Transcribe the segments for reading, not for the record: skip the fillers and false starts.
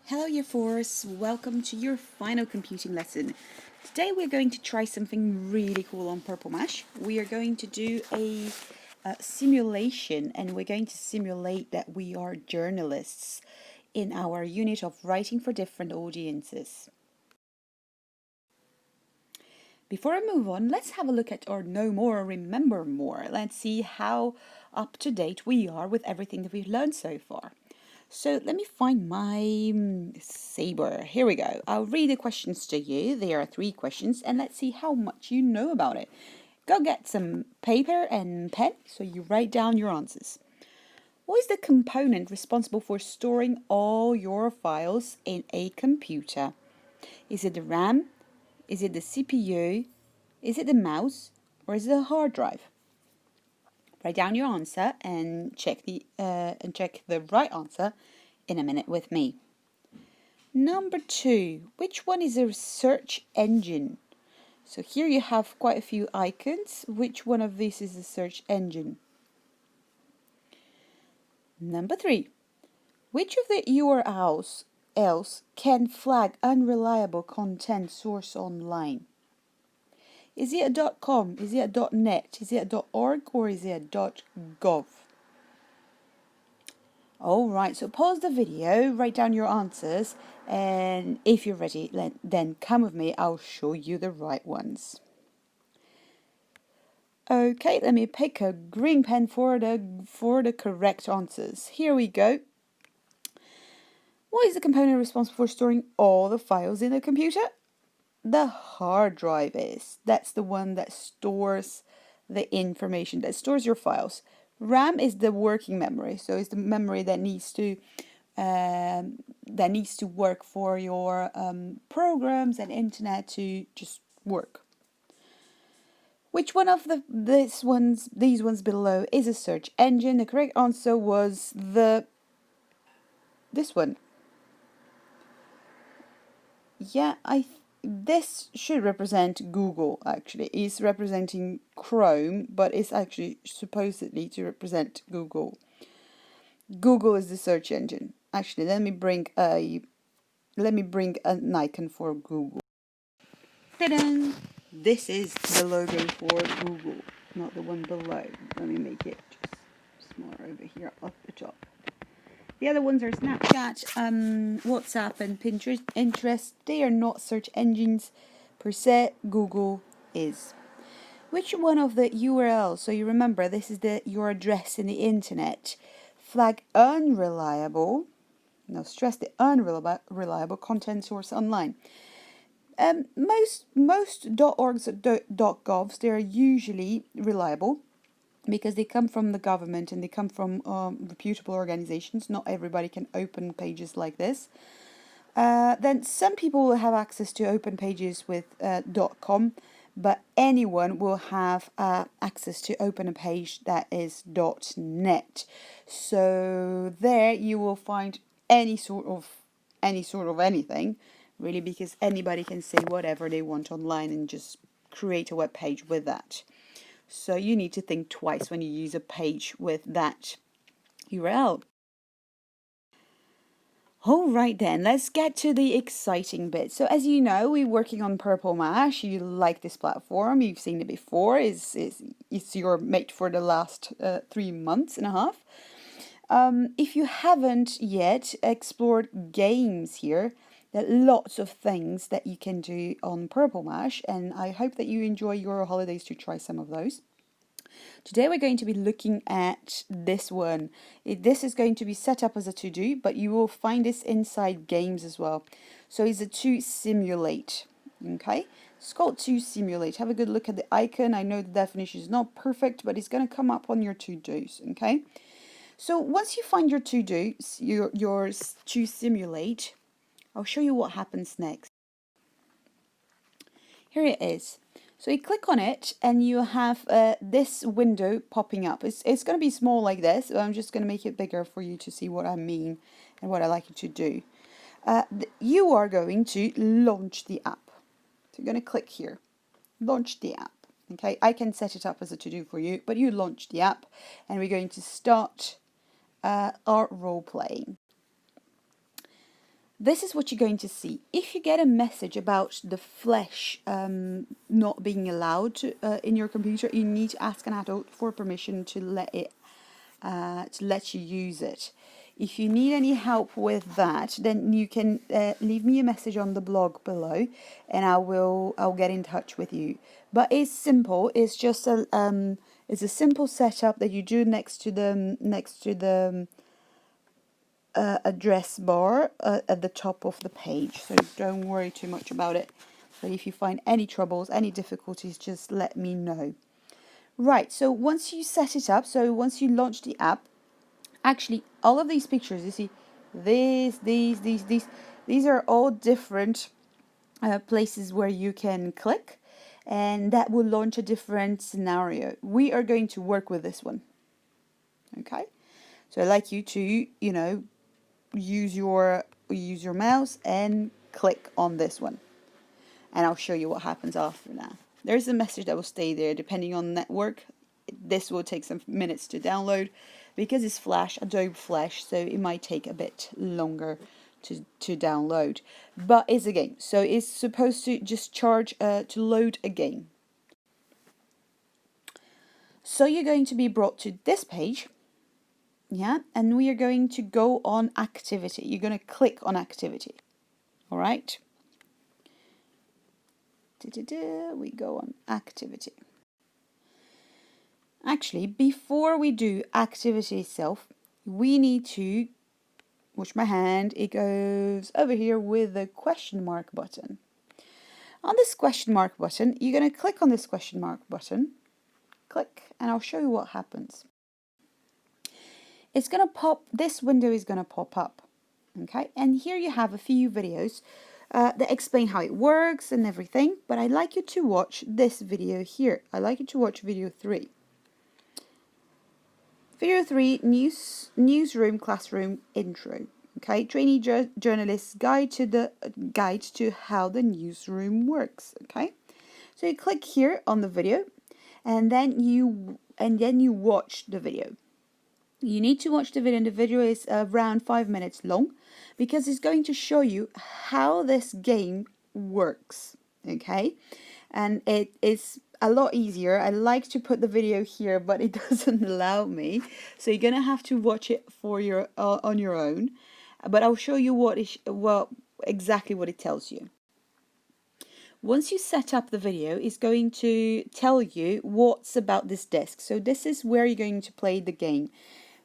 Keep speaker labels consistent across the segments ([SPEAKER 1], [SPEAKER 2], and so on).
[SPEAKER 1] Hello, Year 4s. Welcome to your final computing lesson. Today we're going to try something really cool on Purple Mash. We are going to do a simulation, and we're going to simulate that we are journalists in our unit of writing for different audiences. Before I move on, let's have a look at our know more or remember more. Let's see how up to date we are with everything that we've learned so far. So let me find my saber. Here we go. I'll read the questions to you. There are 3 questions, and let's see how much you know about it. Go get some paper and pen so you write down your answers. What is the component responsible for storing all your files in a computer? Is it the RAM? Is it the CPU? Is it the mouse? Or is it a hard drive? Write down your answer and check the right answer in a minute with me. Number 2, which one is a search engine? So here you have quite a few icons. Which one of these is a search engine? Number 3, which of the URLs else can flag unreliable content source online? Is it a .com? Is it a .net? Is it a .org? Or is it a .gov? Alright, so pause the video, write down your answers, and if you're ready, then come with me, I'll show you the right ones. Okay, let me pick a green pen for the correct answers. Here we go. What is the component responsible for storing all the files in a computer? The hard drive is. That's the one that stores the information, that stores your files. RAM is the working memory, so it's the memory that needs to work for your programs and internet to just work. Which one of these ones below is a search engine? The correct answer was this one. Yeah, this should represent Google. Actually, it's representing Chrome, but it's actually supposedly to represent Google. Google is the search engine. Actually, let me bring an icon for Google. Ta-da! This is the logo for Google, not the one below. Let me make it just smaller over here up the top. The other ones are Snapchat, WhatsApp, and Pinterest. They are not search engines per se. Google is. Which one of the URLs, so you remember this is your address in the internet, flag unreliable, now stress the unreliable content source online. Most .orgs or .govs, they are usually reliable because they come from the government and they come from reputable organizations. Not everybody can open pages like this. Then some people will have access to open pages with .com, but anyone will have access to open a page that is .net. So there you will find any sort of anything, really, because anybody can say whatever they want online and just create a web page with that. So you need to think twice when you use a page with that URL. Alright then, let's get to the exciting bit. So as you know, we're working on Purple Mash. You like this platform, you've seen it before. It's your mate for the last 3 months and a half. If you haven't yet explored games here, there are lots of things that you can do on Purple Mash, and I hope that you enjoy your holidays to try some of those. Today we're going to be looking at this one. This is going to be set up as a to-do, but you will find this inside games as well. So it's a to simulate. Okay, it's called to simulate. Have a good look at the icon. I know the definition is not perfect, but it's going to come up on your to-dos. Okay, so once you find your to-dos, your to simulate, I'll show you what happens next. Here it is. So you click on it and you have this window popping up. It's going to be small like this, but I'm just going to make it bigger for you to see what I mean and what I like you to do. You are going to launch the app. So you're going to click here, launch the app. Okay, I can set it up as a to-do for you, but you launch the app and we're going to start our role playing. this is what you're going to see. If you get a message about the flash not being allowed in your computer, you need to ask an adult for permission to let you use it. If you need any help with that, then you can leave me a message on the blog below, and I'll get in touch with you. But it's simple. It's just a simple setup that you do next to the address bar at the top of the page. So don't worry too much about it. But if you find any troubles, any difficulties, just let me know. Right. So once you set it up, so once you launch the app, actually all of these pictures, you see, these are all different places where you can click, and that will launch a different scenario. We are going to work with this one. Okay, so I'd like you to, use your mouse and click on this one, and I'll show you what happens after that. There's a message that will stay there depending on network. This will take some minutes to download because it's Flash, Adobe Flash, so it might take a bit longer to download. But it's a game, so it's supposed to just charge to load a game. So you're going to be brought to this page, yeah, and we are going to go on activity. You're going to click on activity, all right? We go on activity. Actually, before we do activity itself, we need to watch my hand. It goes over here with the question mark button. On this question mark button, you're going to click on this question mark button. Click, and I'll show you what happens. It's going to pop, this window is going to pop up. Okay, and here you have a few videos that explain how it works and everything, but I'd like you to watch this video here. I'd like you to watch video 3. Video 3, newsroom classroom intro. Okay, trainee journalist's guide to how the newsroom works. Okay, so you click here on the video, and then you watch the video. You need to watch the video, and the video is around 5 minutes long because it's going to show you how this game works. Okay, and it is a lot easier. I like to put the video here, but it doesn't allow me, so you're gonna have to watch it for your on your own. But I'll show you exactly what it tells you. Once you set up the video, it's going to tell you what's about this desk. So this is where you're going to play the game.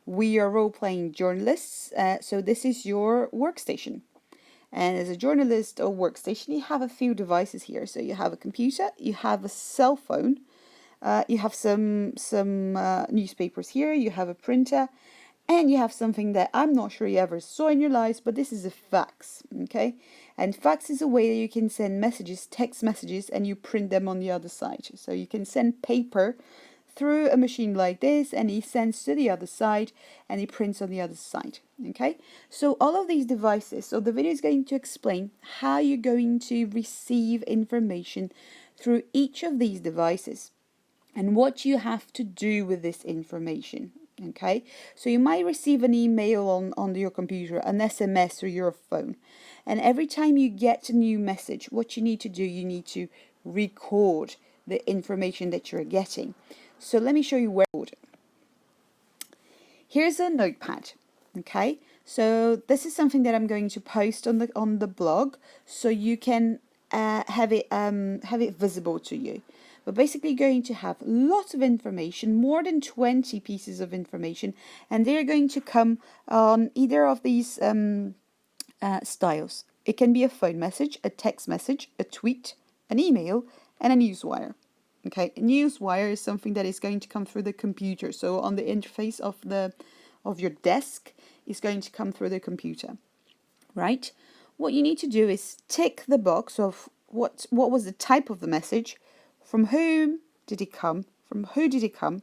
[SPEAKER 1] We are role-playing journalists, so this is your workstation. And as a journalist or workstation, you have a few devices here. So you have a computer, you have a cell phone, you have some newspapers here, you have a printer, and you have something that I'm not sure you ever saw in your lives, but this is a fax, okay? And fax is a way that you can send messages, text messages, and you print them on the other side. So you can send paper through a machine like this, and he sends to the other side, and he prints on the other side, okay? So all of these devices, so the video is going to explain how you're going to receive information through each of these devices and what you have to do with this information. Okay, so you might receive an email on your computer, an SMS or your phone, and every time you get a new message, what you need to do, you need to record the information that you're getting. So let me show you where. Here's a notepad. Okay, so this is something that I'm going to post on the blog, so you can have it visible to you. We're basically going to have lots of information, more than 20 pieces of information, and they're going to come on either of these styles. It can be a phone message, a text message, a tweet, an email, and a newswire. Okay, a newswire is something that is going to come through the computer. So on the interface of your desk, it's going to come through the computer, right? What you need to do is tick the box of what was the type of the message. From whom did it come? From who did it come?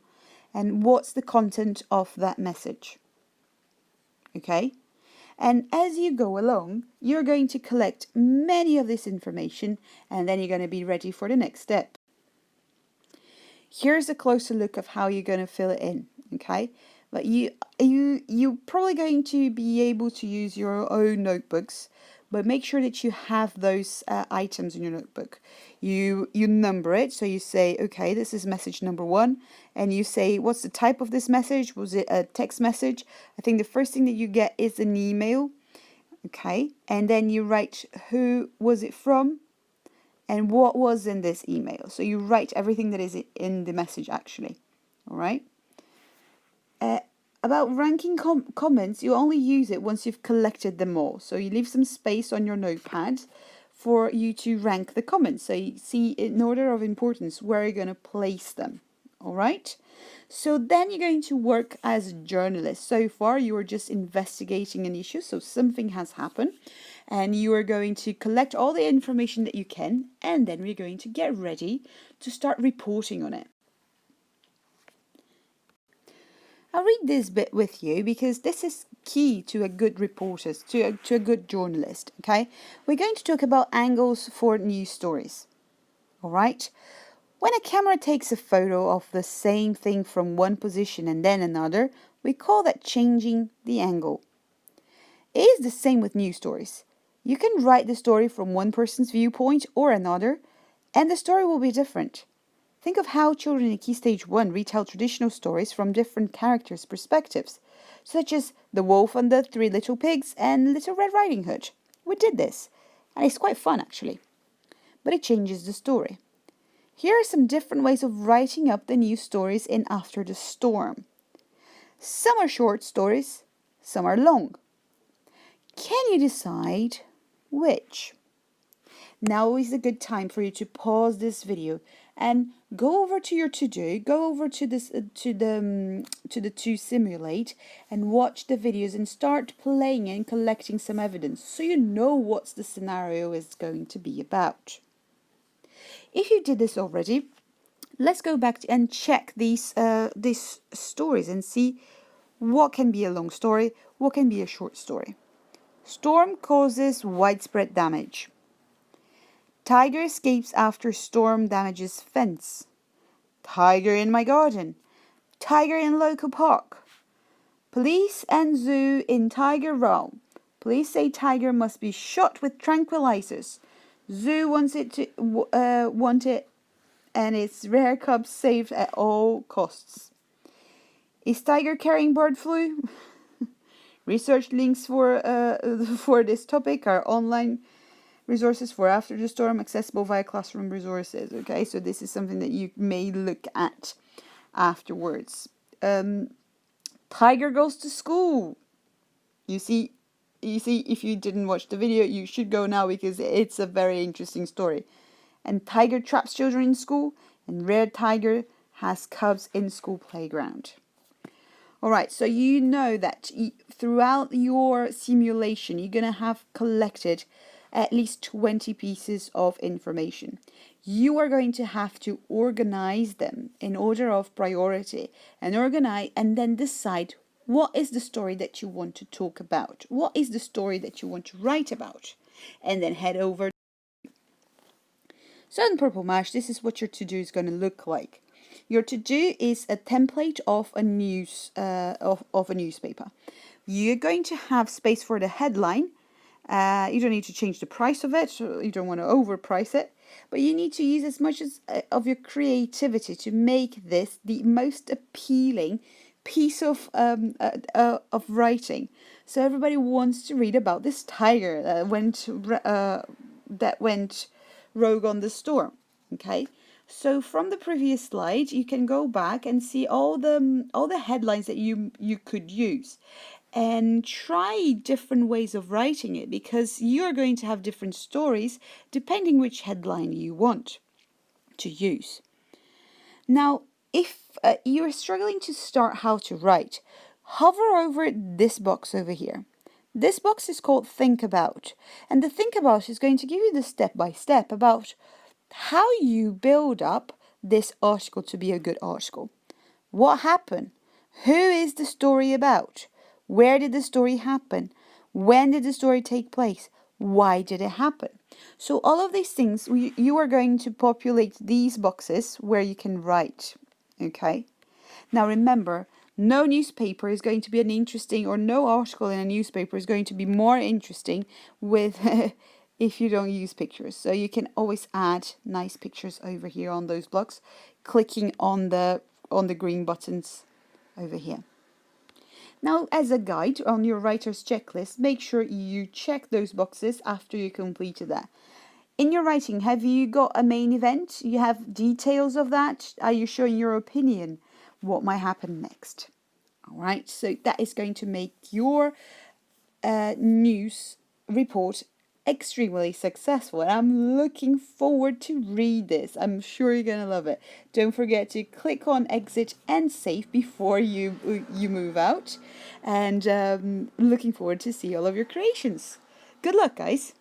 [SPEAKER 1] And what's the content of that message? Okay? And as you go along, you're going to collect many of this information, and then you're going to be ready for the next step. Here's a closer look of how you're going to fill it in. Okay? But you're probably going to be able to use your own notebooks, but make sure that you have those items in your notebook. You number it, so you say, okay, this is message number 1, and you say, what's the type of this message? Was it a text message? I think the first thing that you get is an email, okay, and then you write who was it from and what was in this email. So you write everything that is in the message actually, all right? Uh, about ranking comments, you only use it once you've collected them all. So you leave some space on your notepad for you to rank the comments. So you see in order of importance where you're going to place them. All right. So then you're going to work as a journalist. So far you are just investigating an issue. So something has happened and you are going to collect all the information that you can. And then we're going to get ready to start reporting on it. I'll read this bit with you because this is key to a good reporter, to a good journalist, okay? We're going to talk about angles for news stories, all right? When a camera takes a photo of the same thing from one position and then another, we call that changing the angle. It is the same with news stories. You can write the story from one person's viewpoint or another, and the story will be different. Think of how children in Key Stage 1 retell traditional stories from different characters' perspectives, such as The Wolf and the Three Little Pigs and Little Red Riding Hood. We did this, and it's quite fun actually, but it changes the story. Here are some different ways of writing up the news stories in After the Storm. Some are short stories, some are long. Can you decide which? Now is a good time for you to pause this video and go over to your to-do, go over to this to the to simulate and watch the videos and start playing and collecting some evidence so you know what the scenario is going to be about. If you did this already, let's go back and check these stories and see what can be a long story, what can be a short story. Storm causes widespread damage. Tiger escapes after storm damages fence. Tiger in my garden. Tiger in local park. Police and zoo in tiger realm. Police say tiger must be shot with tranquilizers. Zoo wants it and its rare cubs saved at all costs. Is tiger carrying bird flu? Research links for this topic are online resources for After the Storm, accessible via classroom resources. Okay, so this is something that you may look at afterwards. Tiger goes to school. You see, if you didn't watch the video, you should go now because it's a very interesting story. And tiger traps children in school, and rare tiger has cubs in school playground. All right, so you know that throughout your simulation, you're going to have collected at least 20 pieces of information. You are going to have to organize them in order of priority and organize and then decide what is the story that you want to talk about? What is the story that you want to write about? And then head over. So in Purple Mash, this is what your to-do is going to look like. Your to-do is a template of a news of a newspaper. You're going to have space for the headline. You don't need to change the price of it. You don't want to overprice it, but you need to use as much of your creativity to make this the most appealing piece of writing. So everybody wants to read about this tiger that went rogue on the storm. Okay. So from the previous slide, you can go back and see all the headlines that you could use and try different ways of writing it because you're going to have different stories depending which headline you want to use. Now, if you're struggling to start how to write, hover over this box over here. This box is called Think About, and the Think About is going to give you the step-by-step about how you build up this article to be a good article. What happened? Who is the story about? Where did the story happen? When did the story take place? Why did it happen? So all of these things, you are going to populate these boxes where you can write. Okay? Now remember, No newspaper is going to be an interesting, or no article in a newspaper is going to be more interesting with if you don't use pictures. So you can always add nice pictures over here on those blocks, clicking on the green buttons over here. Now, as a guide on your writer's checklist, make sure you check those boxes after you completed that. In your writing, have you got a main event? You have details of that? Are you showing your opinion? What might happen next? All right, so that is going to make your news report extremely successful, and I'm looking forward to read this. I'm sure you're gonna love it. Don't forget to click on exit and save before you move out, and looking forward to see all of your creations. Good luck, guys.